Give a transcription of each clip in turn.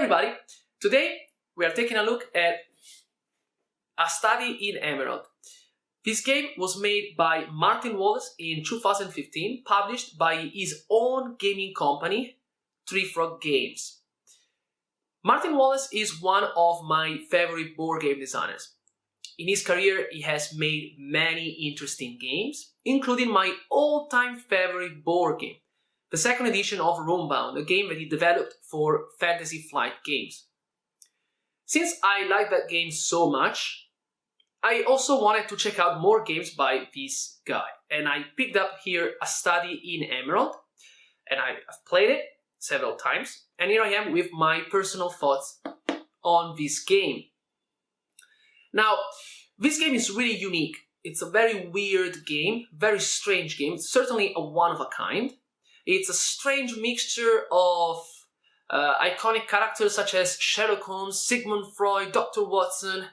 everybody! Today we are taking a look at A Study in Emerald. This game was made by Martin Wallace in 2015, published by his own gaming company, Three Frog Games. Martin Wallace is one of my favorite board game designers. In his career, he has made many interesting games, including my all-time favorite board game, the second edition of Roombound, a game that he developed for Fantasy Flight Games. Since I like that game so much, I also wanted to check out more games by this guy, and I picked up here A Study in Emerald, and I've played it several times, and here I am with my personal thoughts on this game. Now, this game is really unique. It's a very weird game, very strange game. It's certainly a one-of-a-kind. It's a strange mixture of iconic characters such as Sherlock Holmes, Sigmund Freud, Dr. Watson,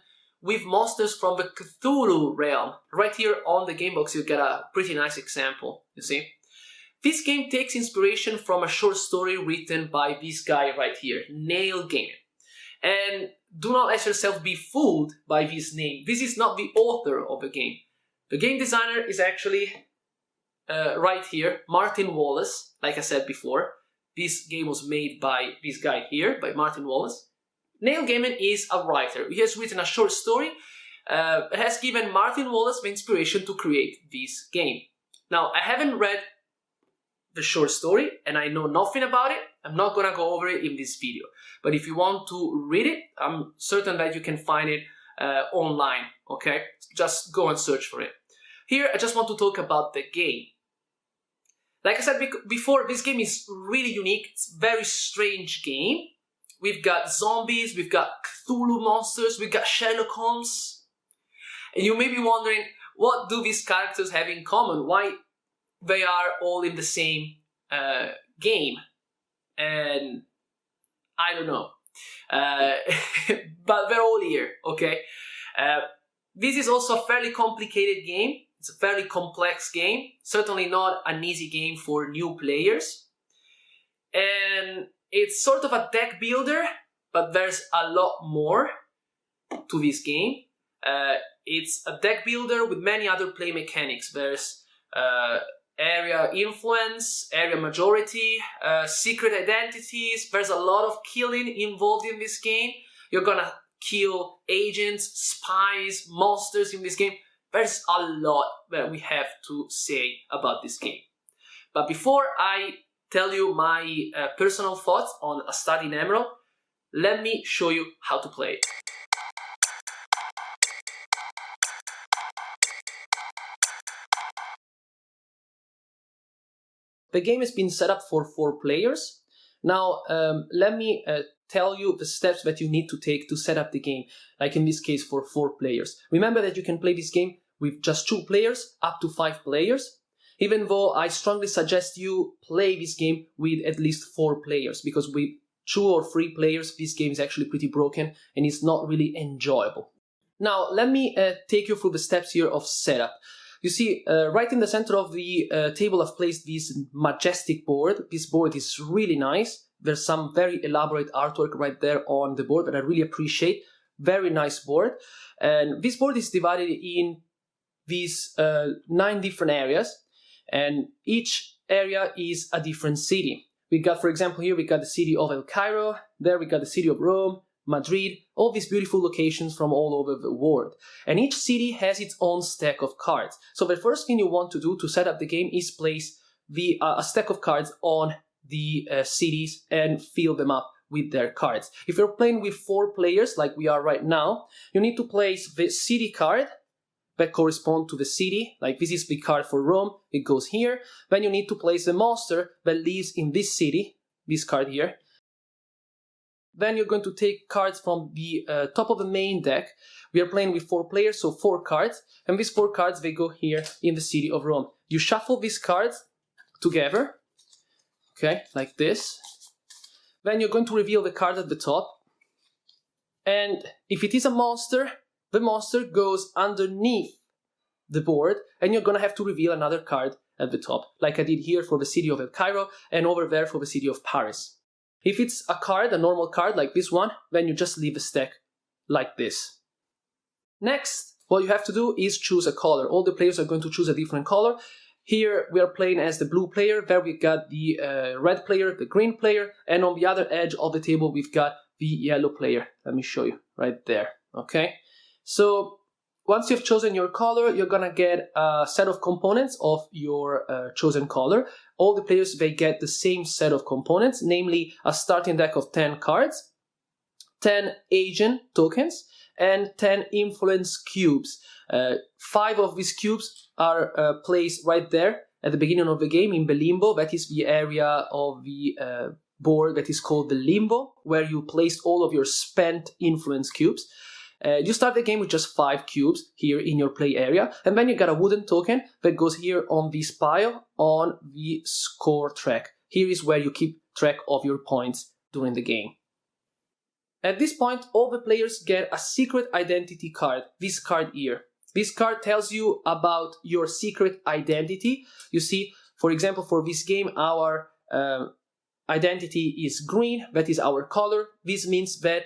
with monsters from the Cthulhu realm. Right here on the game box you get a pretty nice example, you see. This game takes inspiration from a short story written by this guy right here, Neil Gaiman. And do not let yourself be fooled by this name. This is not the author of the game. The game designer is actually right here, Martin Wallace, like I said before. This game was made by this guy here, by Martin Wallace. Neil Gaiman is a writer. He has written a short story that has given Martin Wallace the inspiration to create this game. Now, I haven't read the short story and I know nothing about it. I'm not gonna go over it in this video. But if you want to read it, I'm certain that you can find it online, okay? Just go and search for it. Here, I just want to talk about the game. Like I said before, this game is really unique. It's a very strange game. We've got zombies, we've got Cthulhu monsters, we've got Sherlock Holmes. And you may be wondering, what do these characters have in common? Why they are all in the same game? And I don't know. But they're all here, okay? This is also a fairly complicated game. It's a fairly complex game, certainly not an easy game for new players. And it's sort of a deck builder, but there's a lot more to this game. It's a deck builder with many other play mechanics. There's area influence, area majority, secret identities. There's a lot of killing involved in this game. You're gonna kill agents, spies, monsters in this game. There's a lot that we have to say about this game. But before I tell you my personal thoughts on A Study in Emerald, let me show you how to play it. The game has been set up for 4 players. Now, let me tell you the steps that you need to take to set up the game, like in this case for 4 players. Remember that you can play this game with just 2 players, up to 5 players, even though I strongly suggest you play this game with at least 4 players, because with 2 or 3 players, this game is actually pretty broken and it's not really enjoyable. Now, let me take you through the steps here of setup. You see, right in the center of the table I've placed this majestic board. This board is really nice. There's some very elaborate artwork right there on the board that I really appreciate. Very nice board. And this board is divided in these 9 different areas. And each area is a different city. We got, for example, here we got the city of El Cairo. There we got the city of Rome, Madrid, all these beautiful locations from all over the world. And each city has its own stack of cards. So the first thing you want to do to set up the game is place a stack of cards on the cities and fill them up with their cards. If you're playing with 4 players, like we are right now, you need to place the city card that corresponds to the city. Like this is the card for Rome, it goes here. Then you need to place the monster that lives in this city, this card here. Then you're going to take cards from the top of the main deck. We are playing with 4 players, so 4 cards. And these 4 cards, they go here in the city of Rome. You shuffle these cards together, okay, like this. Then you're going to reveal the card at the top. And if it is a monster, the monster goes underneath the board, and you're going to have to reveal another card at the top, like I did here for the city of El Cairo, and over there for the city of Paris. If it's a card, a normal card like this one, then you just leave the stack like this. Next, what you have to do is choose a color. All the players are going to choose a different color. Here we are playing as the blue player, there we got the red player, the green player, and on the other edge of the table we've got the yellow player. Let me show you right there, okay? So once you've chosen your color, you're gonna get a set of components of your chosen color. All the players, they get the same set of components, namely a starting deck of 10 cards, 10 agent tokens, and 10 influence cubes. 5 of these cubes are placed right there at the beginning of the game in the limbo. That is the area of the board that is called the limbo, where you place all of your spent influence cubes. You start the game with just 5 cubes here in your play area, and then you got a wooden token that goes here on this pile on the score track. Here is where you keep track of your points during the game. At this point, all the players get a secret identity card, this card here. This card tells you about your secret identity. You see, for example, for this game, our identity is green, that is our color. This means that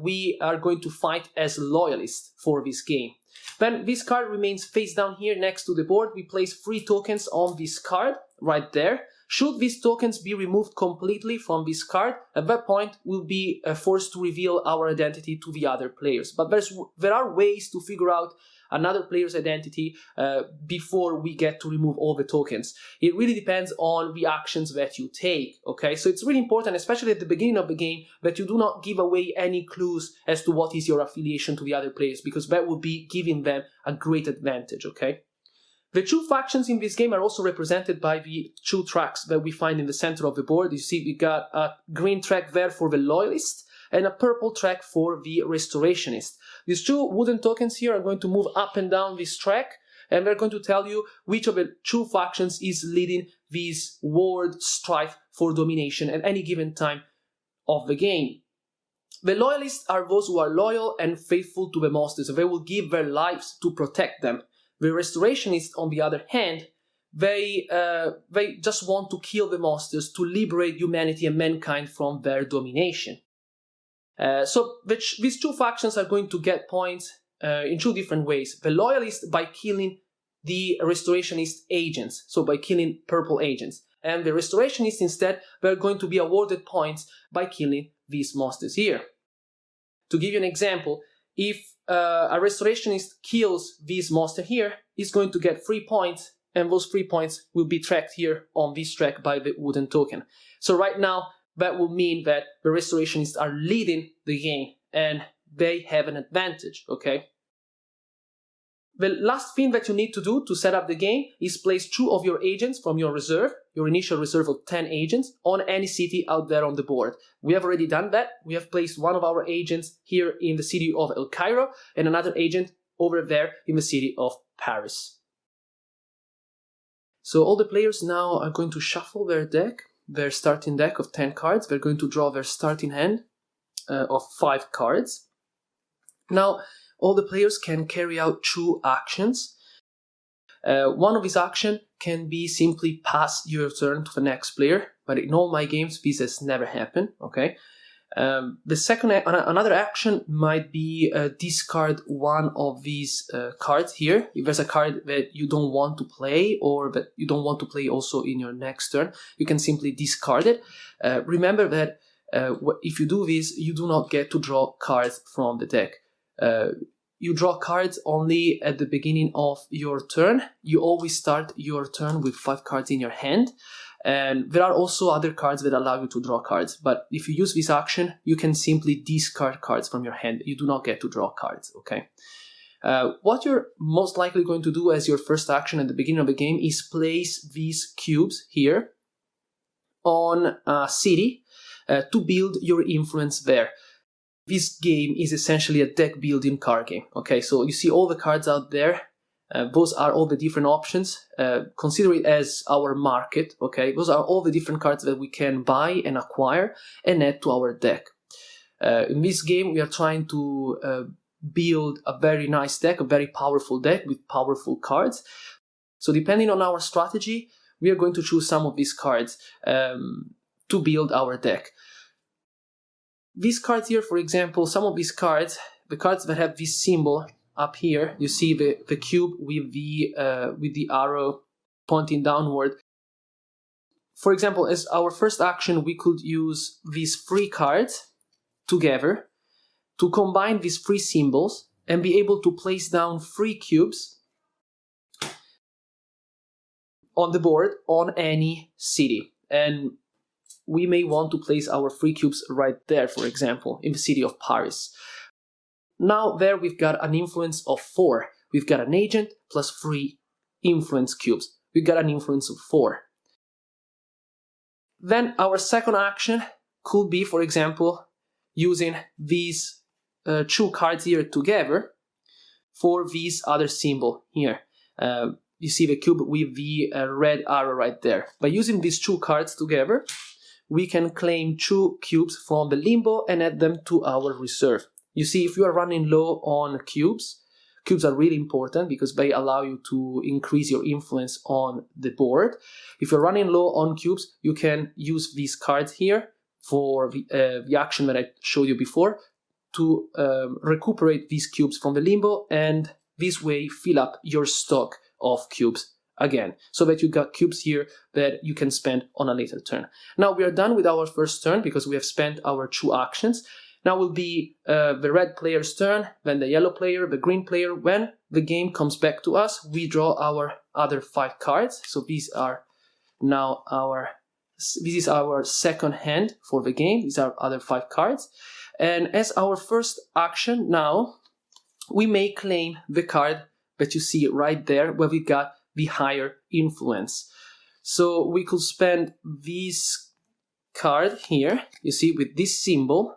we are going to fight as loyalists for this game. Then this card remains face down here next to the board. We place 3 tokens on this card right there. Should these tokens be removed completely from this card, at that point we'll be forced to reveal our identity to the other players. But there are ways to figure out another player's identity before we get to remove all the tokens. It really depends on the actions that you take, okay? So it's really important, especially at the beginning of the game, that you do not give away any clues as to what is your affiliation to the other players, because that would be giving them a great advantage, okay? The 2 factions in this game are also represented by the 2 tracks that we find in the center of the board. You see we got a green track there for the loyalist and a purple track for the restorationist. These 2 wooden tokens here are going to move up and down this track, and they're going to tell you which of the 2 factions is leading this world strife for domination at any given time of the game. The loyalists are those who are loyal and faithful to the masters. They will give their lives to protect them. The restorationists, on the other hand, they just want to kill the monsters to liberate humanity and mankind from their domination. So these 2 factions are going to get points in 2 different ways. The loyalists by killing the restorationist agents, so by killing purple agents. And the restorationists instead, they're going to be awarded points by killing these monsters here. To give you an example, if a restorationist kills this monster here, he's going to get 3 points, and those 3 points will be tracked here on this track by the wooden token. So right now, that will mean that the restorationists are leading the game, and they have an advantage, okay? The last thing that you need to do to set up the game is place 2 of your agents from your reserve, your initial reserve of 10 agents, on any city out there on the board. We have already done that. We have placed one of our agents here in the city of El Cairo and another agent over there in the city of Paris. So all the players now are going to shuffle their deck, their starting deck of 10 cards. They're going to draw their starting hand of 5 cards. Now, all the players can carry out 2 actions. One of these actions can be simply pass your turn to the next player, but in all my games this has never happened, okay? Another action might be discard one of these cards here. If there's a card that you don't want to play, or that you don't want to play also in your next turn, you can simply discard it. Remember that if you do this, you do not get to draw cards from the deck. You draw cards only at the beginning of your turn. You always start your turn with 5 cards in your hand. And there are also other cards that allow you to draw cards. But if you use this action, you can simply discard cards from your hand. You do not get to draw cards, okay? What you're most likely going to do as your first action at the beginning of the game is place these cubes here on a city to build your influence there. This game is essentially a deck building card game, okay? So you see all the cards out there. Those are all the different options. Consider it as our market, okay? Those are all the different cards that we can buy and acquire and add to our deck. In this game, we are trying to build a very nice deck, a very powerful deck with powerful cards. So depending on our strategy, we are going to choose some of these cards to build our deck. these cards here, for example, some of these cards, the cards that have this symbol up here, you see the cube with the arrow pointing downward. For example, as our first action, we could use these 3 cards together to combine these 3 symbols and be able to place down 3 cubes on the board on any city. And we may want to place our 3 cubes right there, for example, in the city of Paris. Now there we've got an influence of 4. We've got an agent plus 3 influence cubes. We've got an influence of 4. Then our second action could be, for example, using these 2 cards here together for this other symbol here. You see the cube with the red arrow right there. By using these 2 cards together, we can claim 2 cubes from the limbo and add them to our reserve. You see, if you are running low on cubes, cubes are really important because they allow you to increase your influence on the board. If you're running low on cubes, you can use these cards here for the action that I showed you before to recuperate these cubes from the limbo, and this way fill up your stock of cubes again, so that you got cubes here that you can spend on a later turn. Now we are done with our first turn because we have spent our 2 actions. Now will be the red player's turn, then the yellow player, the green player. When the game comes back to us, we draw our other 5 cards. So these are now this is our second hand for the game. These are other 5 cards. And as our first action now, we may claim the card that you see right there where we got the higher influence. So we could spend this card here, you see, with this symbol.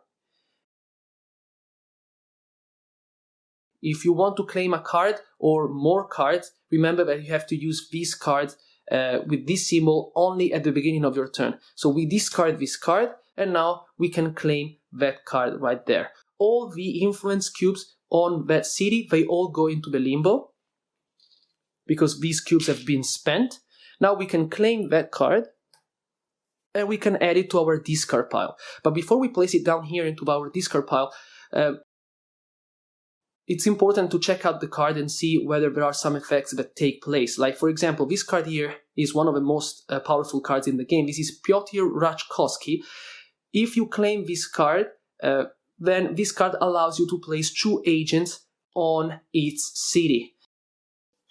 If you want to claim a card or more cards, remember that you have to use these cards with this symbol only at the beginning of your turn. So we discard this card, and now we can claim that card right there. All the influence cubes on that city, they all go into the limbo because these cubes have been spent. Now we can claim that card and we can add it to our discard pile. But before we place it down here into our discard pile, it's important to check out the card and see whether there are some effects that take place. Like, for example, this card here is one of the most powerful cards in the game. This is Piotr Raczkowski. If you claim this card, then this card allows you to place 2 agents on its city.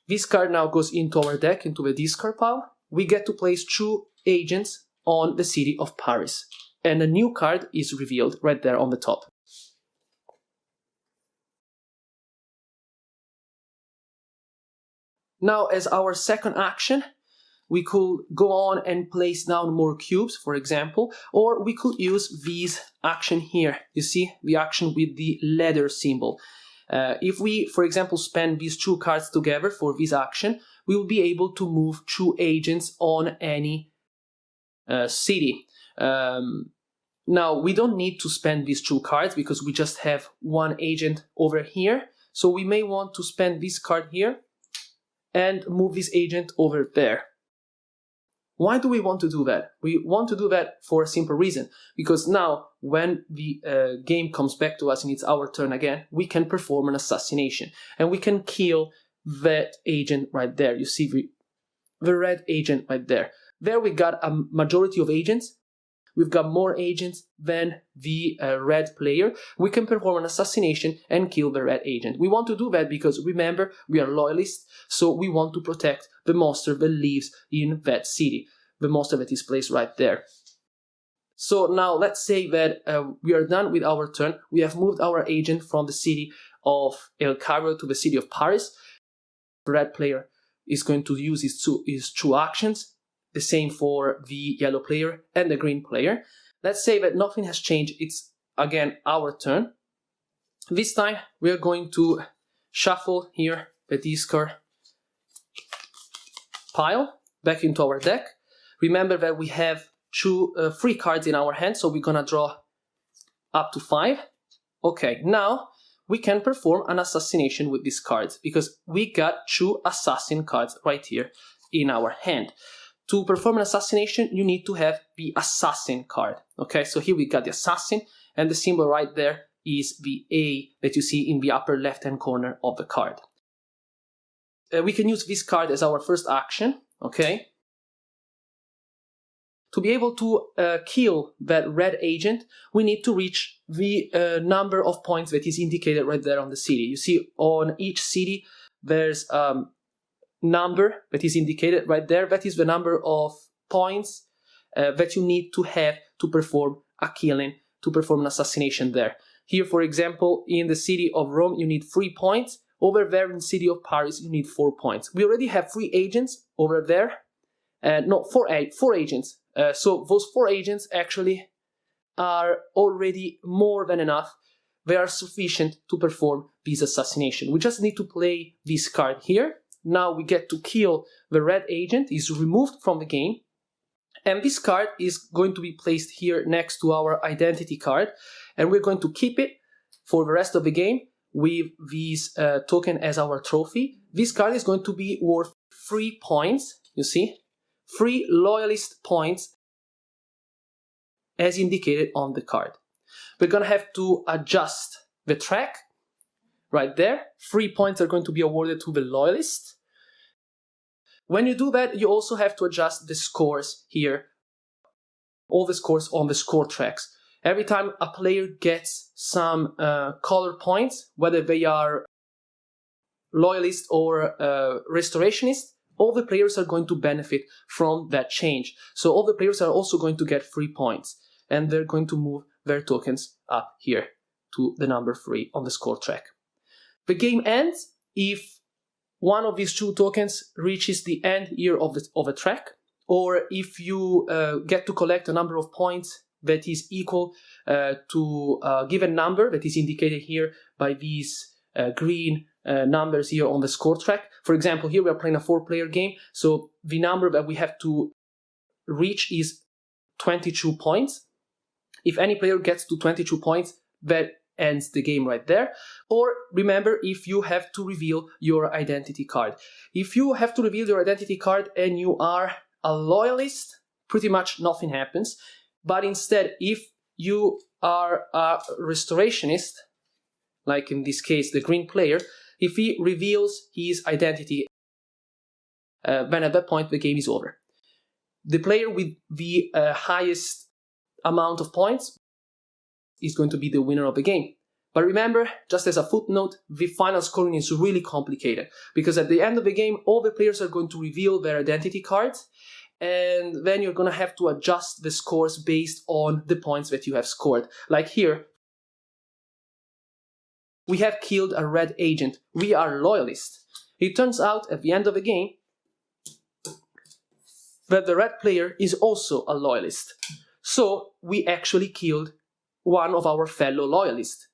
This card now goes into our deck, into the discard pile. We get to place 2 agents on the city of Paris. And a new card is revealed right there on the top. Now, as our second action, we could go on and place down more cubes, for example, or we could use this action here. You see, the action with the letter symbol. If we, for example, spend these 2 cards together for this action, we will be able to move 2 agents on any city. Now, we don't need to spend these 2 cards because we just have 1 agent over here. So we may want to spend this card here and move this agent over there. Why do we want to do that? We want to do that for a simple reason, because now when the game comes back to us and it's our turn again, we can perform an assassination and we can kill that agent right there. You see the red agent right there. There we got a majority of agents. We've got more agents than the red player. We can perform an assassination and kill the red agent. We want to do that because, remember, we are loyalists, so we want to protect the monster that lives in that city, the monster that is placed right there. So now let's say that we are done with our turn. We have moved our agent from the city of El Cairo to the city of Paris. The red player is going to use his 2 actions. The same for the yellow player and the green player. Let's say that nothing has changed. It's again our turn. This time we are going to shuffle here the discard pile back into our deck. Remember that we have 3 cards in our hand, so we're gonna draw up to 5. Okay, now we can perform an assassination with these cards because we got 2 assassin cards right here in our hand. To perform an assassination, you need to have the assassin card. Okay, so here we got the assassin, and the symbol right there is the A that you see in the upper left-hand corner of the card. We can use this card as our first action, okay? To be able to kill that red agent, we need to reach the number of points that is indicated right there on the city. You see on each city there's number that is indicated right there. That is the number of points that you need to have to perform a killing, to perform an assassination there. Here, for example, in the city of Rome, you need 3 points. Over there in the city of Paris, you need 4 points. We already have 3 agents over there. No, 4 agents. So those 4 agents actually are already more than enough. They are sufficient to perform this assassination. We just need to play this card here. Now we get to kill the red agent. He's removed from the game. And this card is going to be placed here next to our identity card. And we're going to keep it for the rest of the game with this token as our trophy. This card is going to be worth 3 points, you see? 3 loyalist points as indicated on the card. We're going to have to adjust the track right there. 3 points are going to be awarded to the loyalist. When you do that, you also have to adjust the scores here, all the scores on the score tracks. Every time a player gets some color points, whether they are loyalist or restorationist, all the players are going to benefit from that change. So all the players are also going to get 3 points, and they're going to move their tokens up here to the number 3 on the score track. The game ends if one of these 2 tokens reaches the end here of a track, or if you get to collect a number of points that is equal to a given number that is indicated here by these green numbers here on the score track. For example, here we are playing a 4-player game, so the number that we have to reach is 22 points. If any player gets to 22 points, that ends the game right there. Or remember, if you have to reveal your identity card. If you have to reveal your identity card and you are a loyalist, pretty much nothing happens. But instead, if you are a restorationist, like in this case the green player, if he reveals his identity, then at that point the game is over. The player with the highest amount of points is going to be the winner of the game. But remember, just as a footnote, the final scoring is really complicated, because at the end of the game, all the players are going to reveal their identity cards, and then you're going to have to adjust the scores based on the points that you have scored. Like here, we have killed a red agent. We are loyalists. It turns out at the end of the game that the red player is also a loyalist. So we actually killed one of our fellow loyalists.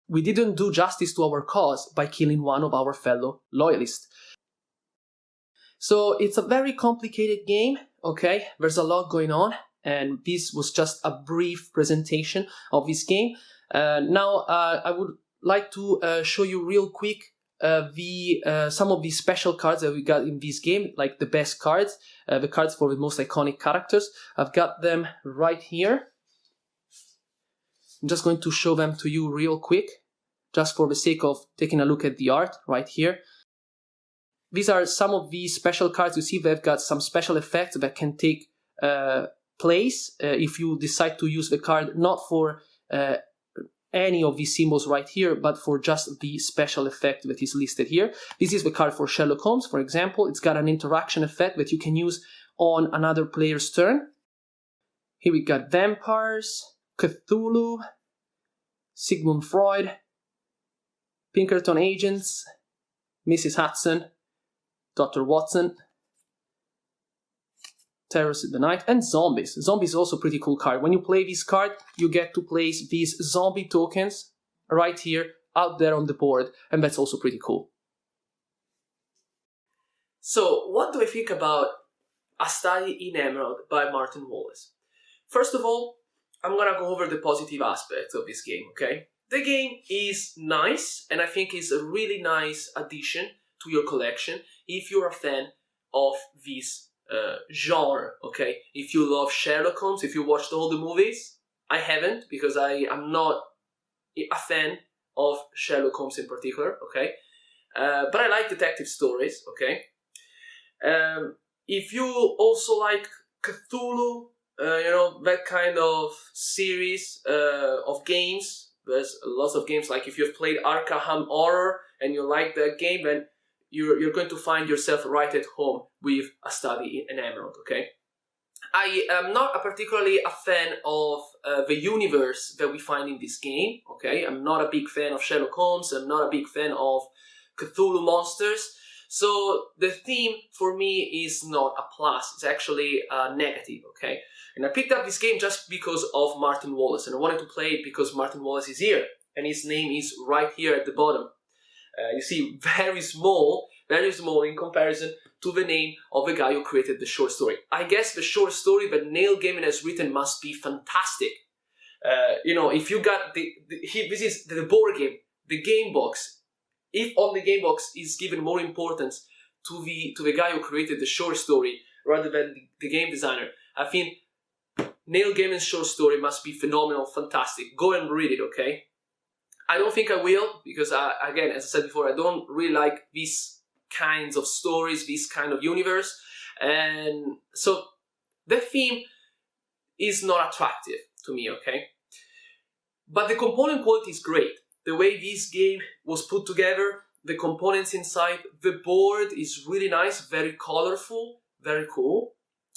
We didn't do justice to our cause by killing one of our fellow loyalists. So it's a very complicated game, okay? There's a lot going on, and this was just a brief presentation of this game. Now I would like to show you real quick some of the special cards that we got in this game, like the best cards, the cards for the most iconic characters. I've got them right here. I'm just going to show them to you real quick, just for the sake of taking a look at the art right here. These are some of the special cards. You see they've got some special effects that can take place if you decide to use the card not for any of these symbols right here, but for just the special effect that is listed here. This is the card for Sherlock Holmes, for example. It's got an interaction effect that you can use on another player's turn. Here we got vampires, Cthulhu, Sigmund Freud, Pinkerton agents, Mrs. Hudson, Dr. Watson, Terrors in the Night, and Zombies. Zombies is also a pretty cool card. When you play this card, you get to place these zombie tokens right here, out there on the board, and that's also pretty cool. So, what do I think about A Study in Emerald by Martin Wallace? First of all, I'm gonna go over the positive aspects of this game, okay? The game is nice, and I think it's a really nice addition to your collection if you're a fan of this genre, okay? If you love Sherlock Holmes, if you watched all the movies, I haven't, because I am not a fan of Sherlock Holmes in particular, okay? But I like detective stories, okay? If you also like Cthulhu, that kind of series of games, there's lots of games, like if you've played Arkham Horror and you like that game, then you're going to find yourself right at home with A Study in Emerald, okay? I am not particularly a fan of the universe that we find in this game, okay? I'm not a big fan of Sherlock Holmes, I'm not a big fan of Cthulhu monsters, so the theme for me is not a plus, it's actually a negative, okay? And I picked up this game just because of Martin Wallace, and I wanted to play it because Martin Wallace is here, and his name is right here at the bottom. You see, very small in comparison to the name of the guy who created the short story. I guess the short story that Neil Gaiman has written must be fantastic. If you got this is the board game, the game box. If on the game box is given more importance to the guy who created the short story rather than the game designer, I think Neil Gaiman's short story must be phenomenal, fantastic. Go and read it, okay? I don't think I will, because again, as I said before, I don't really like these kinds of stories, this kind of universe, and so the theme is not attractive to me, okay? But the component quality is great. The way this game was put together, the components inside, the board is really nice, very colorful, very cool,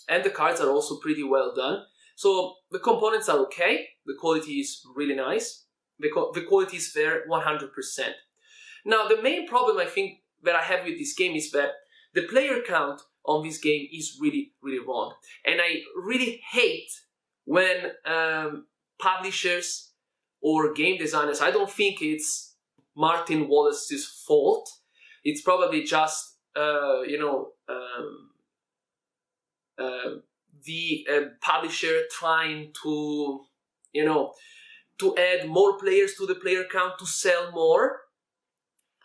and the cards are also pretty well done. So the components are okay, the quality is really nice. The quality is there 100%. Now, the main problem I think that I have with this game is that the player count on this game is really, really wrong. And I really hate when publishers or game designers, I don't think it's Martin Wallace's fault. It's probably just, the publisher trying to, to add more players to the player count to sell more.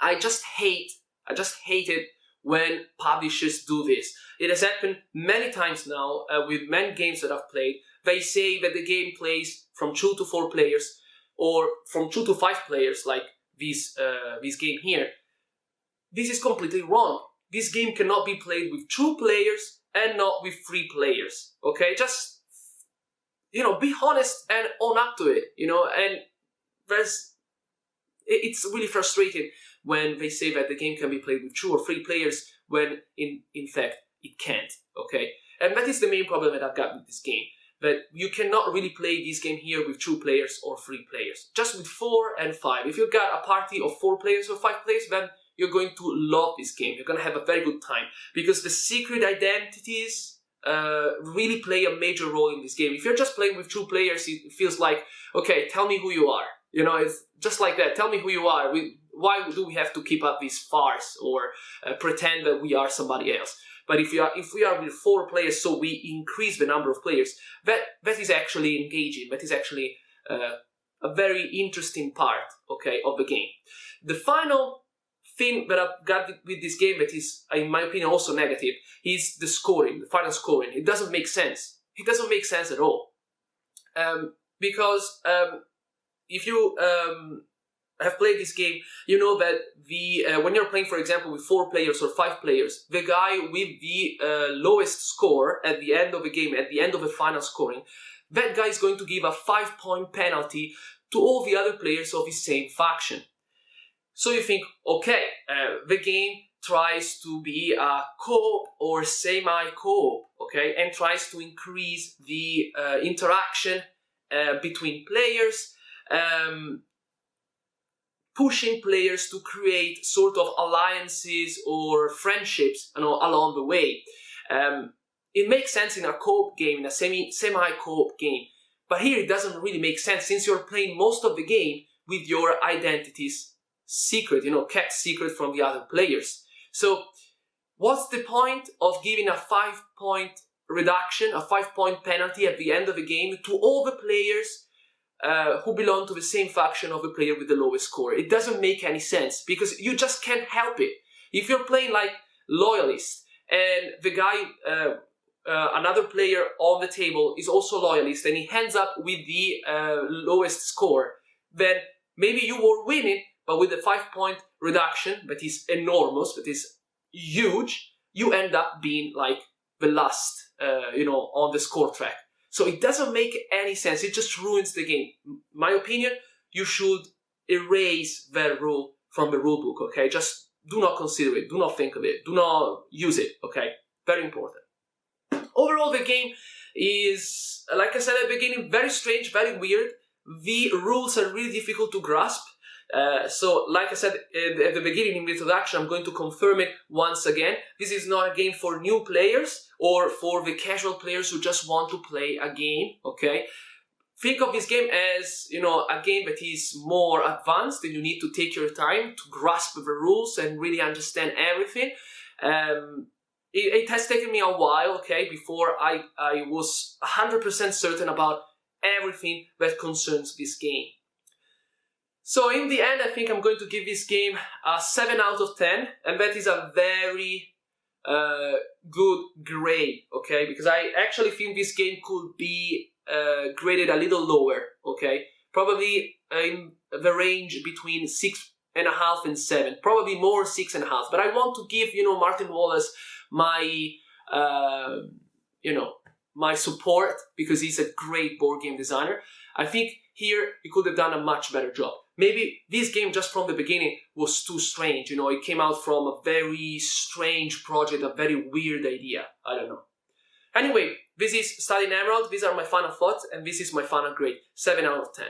I just hate it when publishers do this. It has happened many times now with many games that I've played. They say that the game plays from 2 to 4 players or from 2 to 5 players, like this game here. This is completely wrong. This game cannot be played with 2 players and not with 3 players. Okay, just be honest and own up to it, and it's really frustrating when they say that the game can be played with 2 or 3 players when in fact it can't, okay? And that is the main problem that I've got with this game, that you cannot really play this game here with 2 players or 3 players, just with 4 and 5. If you've got a party of 4 players or 5 players, then you're going to love this game. You're going to have a very good time, because the secret identities really play a major role in this game. If you're just playing with 2 players, it feels like, okay, tell me who you are. It's just like that. Tell me who you are. Why do we have to keep up this farce or pretend that we are somebody else? But if we are with 4 players, so we increase the number of players, that is actually engaging. That is actually a very interesting part, okay, of the game. The final thing that I've got with this game that is, in my opinion, also negative is the scoring, the final scoring. It doesn't make sense. It doesn't make sense at all. Because if you have played this game, you know that when you're playing, for example, with 4 players or 5 players, the guy with the lowest score at the end of the game, at the end of the final scoring, that guy is going to give a 5-point penalty to all the other players of his same faction. So you think, okay, the game tries to be a co-op or semi-co-op, okay, and tries to increase the interaction between players, pushing players to create sort of alliances or friendships, along the way. It makes sense in a co-op game, in a semi-co-op game, but here it doesn't really make sense, since you're playing most of the game with your identities secret, kept secret from the other players. So what's the point of giving a 5-point reduction, a 5-point penalty at the end of the game to all the players who belong to the same faction of the player with the lowest score? It doesn't make any sense, because you just can't help it. If you're playing like Loyalist and the guy another player on the table is also loyalist and he ends up with the lowest score, then maybe you were winning, but with a 5-point reduction that is enormous, that is huge, you end up being like the last, on the score track. So it doesn't make any sense. It just ruins the game. My opinion, you should erase that rule from the rule book, okay? Just do not consider it. Do not think of it. Do not use it, okay? Very important. Overall, the game is, like I said at the beginning, very strange, very weird. The rules are really difficult to grasp. So, like I said at the beginning in the introduction, I'm going to confirm it once again. This is not a game for new players or for the casual players who just want to play a game, okay? Think of this game as, a game that is more advanced and you need to take your time to grasp the rules and really understand everything. It has taken me a while, okay, before I was 100% certain about everything that concerns this game. So in the end, I think I'm going to give this game a 7 out of 10, and that is a very good grade, okay, because I actually think this game could be graded a little lower, okay, probably in the range between 6.5 and 7, probably more 6.5, but I want to give, Martin Wallace my, my support, because he's a great board game designer. I think here he could have done a much better job. Maybe this game just from the beginning was too strange, it came out from a very strange project, a very weird idea, I don't know. Anyway, this is Studying Emerald, these are my final thoughts, and this is my final grade, 7 out of 10.